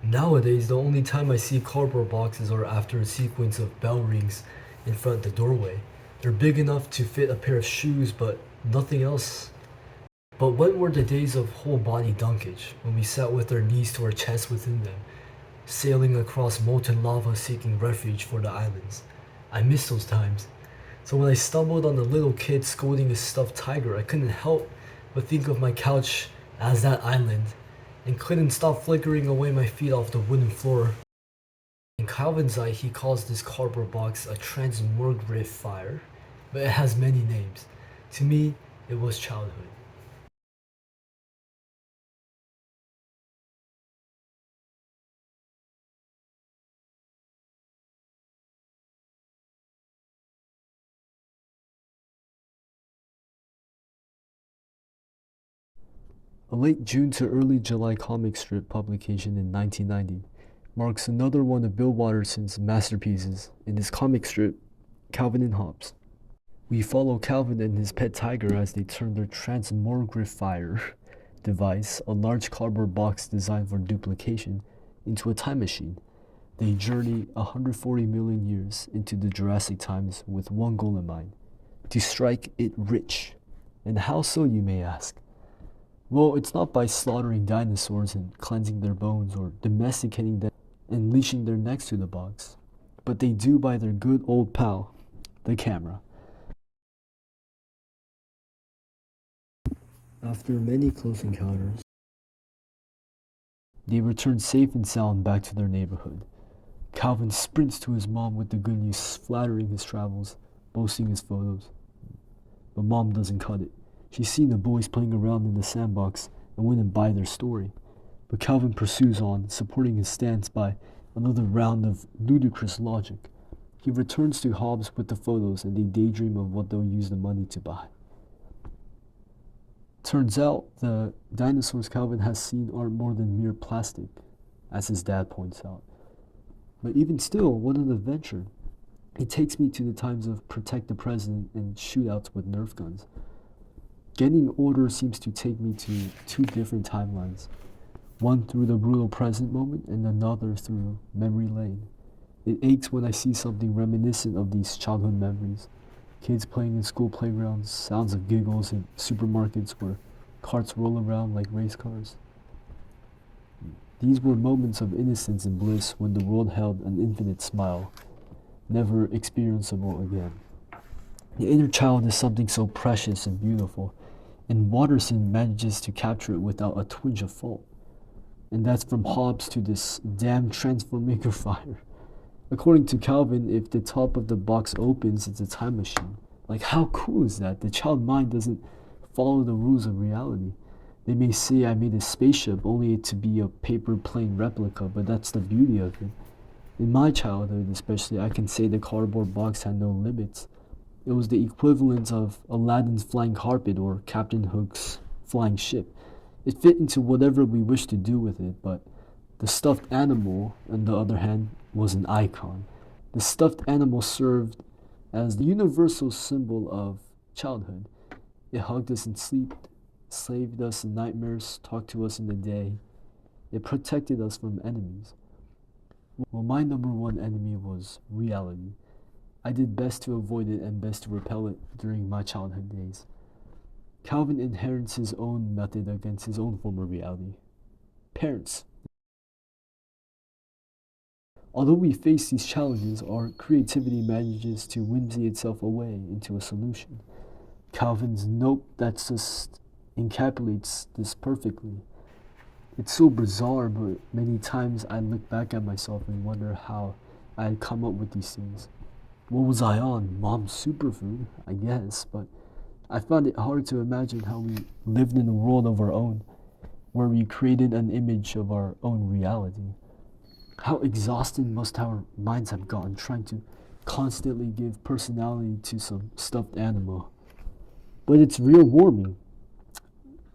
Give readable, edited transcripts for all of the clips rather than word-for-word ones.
Nowadays, the only time I see cardboard boxes are after a sequence of bell rings in front of the doorway. They're big enough to fit a pair of shoes, but nothing else. But when were the days of whole body dunkage, when we sat with our knees to our chests within them, sailing across molten lava seeking refuge for the islands? I miss those times. So when I stumbled on a little kid scolding a stuffed tiger, I couldn't help but think of my couch as that island, and couldn't stop flickering away my feet off the wooden floor. In Calvin's eye, he calls this cardboard box a transmogrifier, fire, but it has many names. To me, it was childhood. A late June to early July comic strip publication in 1990 marks another one of Bill Watterson's masterpieces in his comic strip, Calvin and Hobbes. We follow Calvin and his pet tiger as they turn their transmogrifier device, a large cardboard box designed for duplication, into a time machine. They journey 140 million years into the Jurassic times with one goal in mind: to strike it rich. And how so, you may ask? Well, it's not by slaughtering dinosaurs and cleansing their bones or domesticating them and leashing their necks to the box, but they do by their good old pal, the camera. After many close encounters, they return safe and sound back to their neighborhood. Calvin sprints to his mom with the good news, flattering his travels, boasting his photos. But mom doesn't cut it. She's seen the boys playing around in the sandbox and wouldn't buy their story. But Calvin pursues on, supporting his stance by another round of ludicrous logic. He returns to Hobbes with the photos and they daydream of what they'll use the money to buy. Turns out the dinosaurs Calvin has seen aren't more than mere plastic, as his dad points out. But even still, what an adventure. It takes me to the times of Protect the President and shootouts with Nerf guns. Getting Order seems to take me to two different timelines, one through the brutal present moment and another through memory lane. It aches when I see something reminiscent of these childhood memories. Kids playing in school playgrounds, sounds of giggles in supermarkets where carts roll around like race cars. These were moments of innocence and bliss when the world held an infinite smile, never experienceable again. The inner child is something so precious and beautiful, and Watterson manages to capture it without a twinge of fault. And that's from Hobbes to this damn transformator fire. According to Calvin, if the top of the box opens, it's a time machine. Like, how cool is that? The child mind doesn't follow the rules of reality. They may say I made a spaceship only to be a paper plane replica, but that's the beauty of it. In my childhood, especially, I can say the cardboard box had no limits. It was the equivalent of Aladdin's flying carpet or Captain Hook's flying ship. It fit into whatever we wished to do with it, but the stuffed animal, on the other hand, was an icon. The stuffed animal served as the universal symbol of childhood. It hugged us in sleep, saved us in nightmares, talked to us in the day. It protected us from enemies. Well, my number one enemy was reality. I did best to avoid it and best to repel it during my childhood days. Calvin inherits his own method against his own form of reality. Parents. Although we face these challenges, our creativity manages to whimsy itself away into a solution. Calvin's nope, that's just encapsulates this perfectly. It's so bizarre, but many times I look back at myself and wonder how I had come up with these things. What was I on? Mom's superfood, I guess, but I found it hard to imagine how we lived in a world of our own, where we created an image of our own reality. How exhausted must our minds have gotten trying to constantly give personality to some stuffed animal. But it's real warming.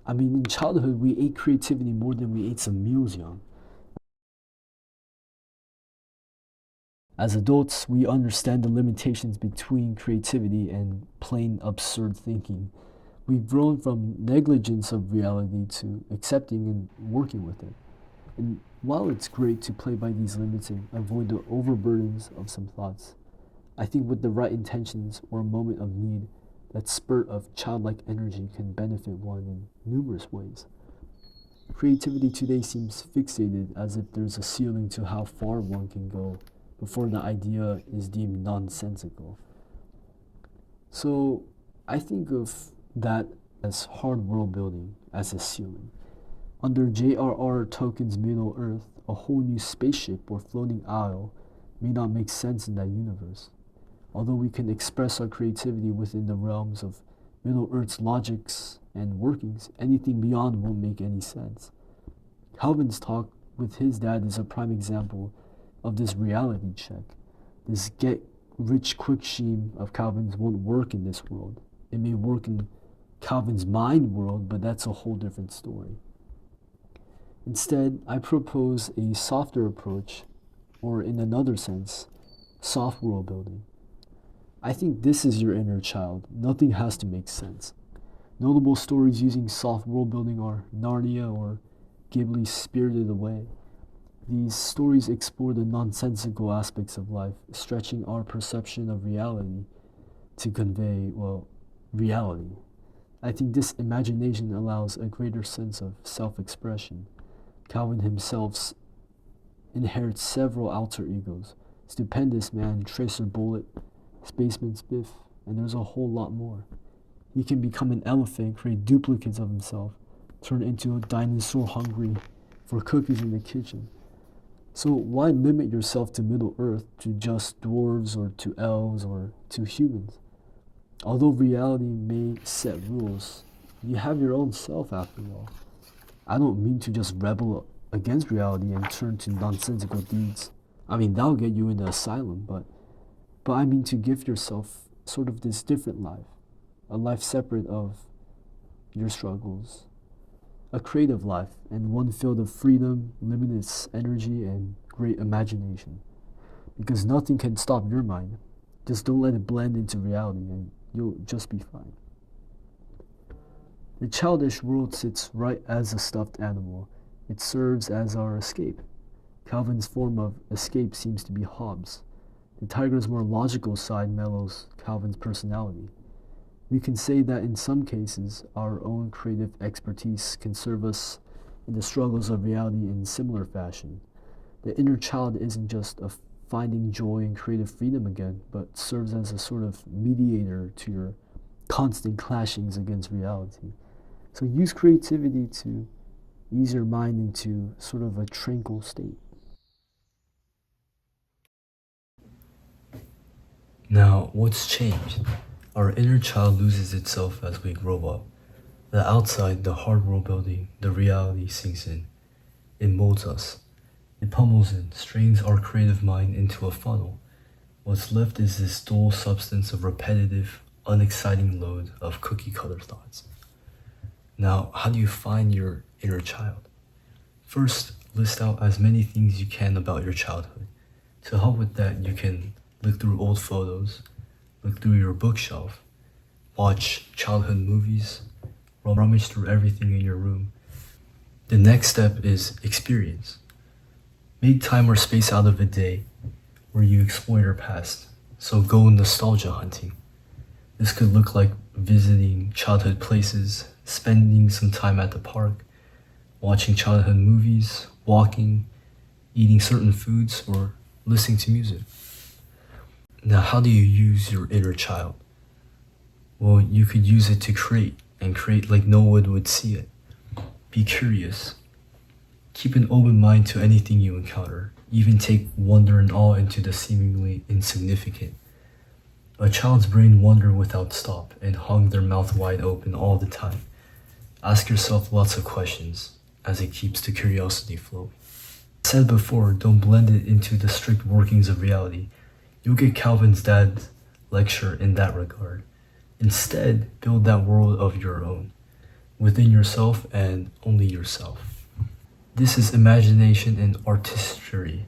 I mean, in childhood, we ate creativity more than we ate some meals young. As adults, we understand the limitations between creativity and plain absurd thinking. We've grown from negligence of reality to accepting and working with it. And while it's great to play by these limits and avoid the overburdens of some thoughts, I think with the right intentions or a moment of need, that spurt of childlike energy can benefit one in numerous ways. Creativity today seems fixated as if there's a ceiling to how far one can go before the idea is deemed nonsensical. So I think of that as hard world building as a ceiling. Under J.R.R. Tolkien's Middle Earth, a whole new spaceship or floating isle may not make sense in that universe. Although we can express our creativity within the realms of Middle Earth's logics and workings, anything beyond won't make any sense. Calvin's talk with his dad is a prime example of this reality check. This get rich quick scheme of Calvin's won't work in this world. It may work in Calvin's mind world, but that's a whole different story. Instead, I propose a softer approach, or in another sense, soft world building. I think this is your inner child. Nothing has to make sense. Notable stories using soft world building are Narnia or Ghibli's Spirited Away. These stories explore the nonsensical aspects of life, stretching our perception of reality to convey, well, reality. I think this imagination allows a greater sense of self-expression. Calvin himself inherits several alter egos: Stupendous Man, Tracer Bullet, Spaceman Spiff, and there's a whole lot more. He can become an elephant, create duplicates of himself, turn into a dinosaur hungry for cookies in the kitchen. So why limit yourself to Middle Earth, to just dwarves or to elves or to humans? Although reality may set rules, you have your own self after all. I don't mean to just rebel against reality and turn to nonsensical deeds. I mean, that'll get you in the asylum, but I mean to give yourself sort of this different life, a life separate of your struggles, a creative life, and one filled of freedom, limitless energy, and great imagination. Because nothing can stop your mind. Just don't let it blend into reality, and you'll just be fine. The childish world sits right as a stuffed animal. It serves as our escape. Calvin's form of escape seems to be Hobbes. The tiger's more logical side mellows Calvin's personality. We can say that in some cases, our own creative expertise can serve us in the struggles of reality in similar fashion. The inner child isn't just a finding joy and creative freedom again, but serves as a sort of mediator to your constant clashings against reality. So use creativity to ease your mind into sort of a tranquil state. Now, what's changed? Our inner child loses itself as we grow up. The outside, the hard world building, the reality sinks in. It molds us. It pummels in, strains our creative mind into a funnel. What's left is this dull substance of repetitive, unexciting load of cookie-cutter thoughts. Now, how do you find your inner child? First, list out as many things you can about your childhood. To help with that, you can look through old photos, look through your bookshelf, watch childhood movies, rummage through everything in your room. The next step is experience. Make time or space out of a day where you explore your past. So go nostalgia hunting. This could look like visiting childhood places, spending some time at the park, watching childhood movies, walking, eating certain foods, or listening to music. Now, how do you use your inner child? Well, you could use it to create, and create like no one would see it. Be curious. Keep an open mind to anything you encounter. Even take wonder and awe into the seemingly insignificant. A child's brain wonder without stop and hung their mouth wide open all the time. Ask yourself lots of questions as it keeps the curiosity flowing. Said before, don't blend it into the strict workings of reality. You'll get Calvin's dad's lecture in that regard. Instead, build that world of your own, within yourself and only yourself. This is imagination and artistry.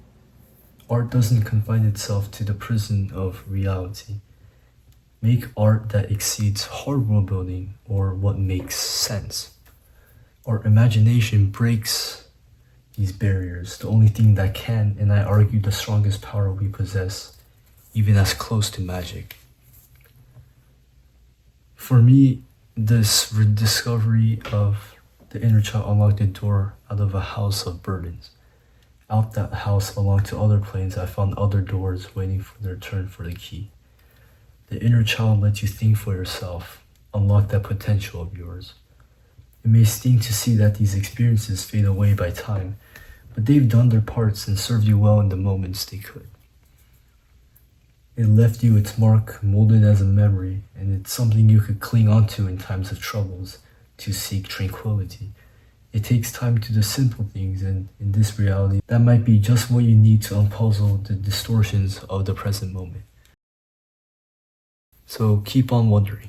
Art doesn't confine itself to the prison of reality. Make art that exceeds hard world building or what makes sense. Our imagination breaks these barriers, the only thing that can, and I argue the strongest power we possess, even as close to magic. For me, this rediscovery of the inner child unlocked the door out of a house of burdens. Out that house belonged to other planes, I found other doors waiting for their turn for the key. The inner child lets you think for yourself, unlock that potential of yours. It may sting to see that these experiences fade away by time, but they've done their parts and served you well in the moments they could. It left you its mark, molded as a memory, and it's something you could cling onto in times of troubles, to seek tranquility. It takes time to do simple things, and in this reality, that might be just what you need to unpuzzle the distortions of the present moment. So keep on wondering.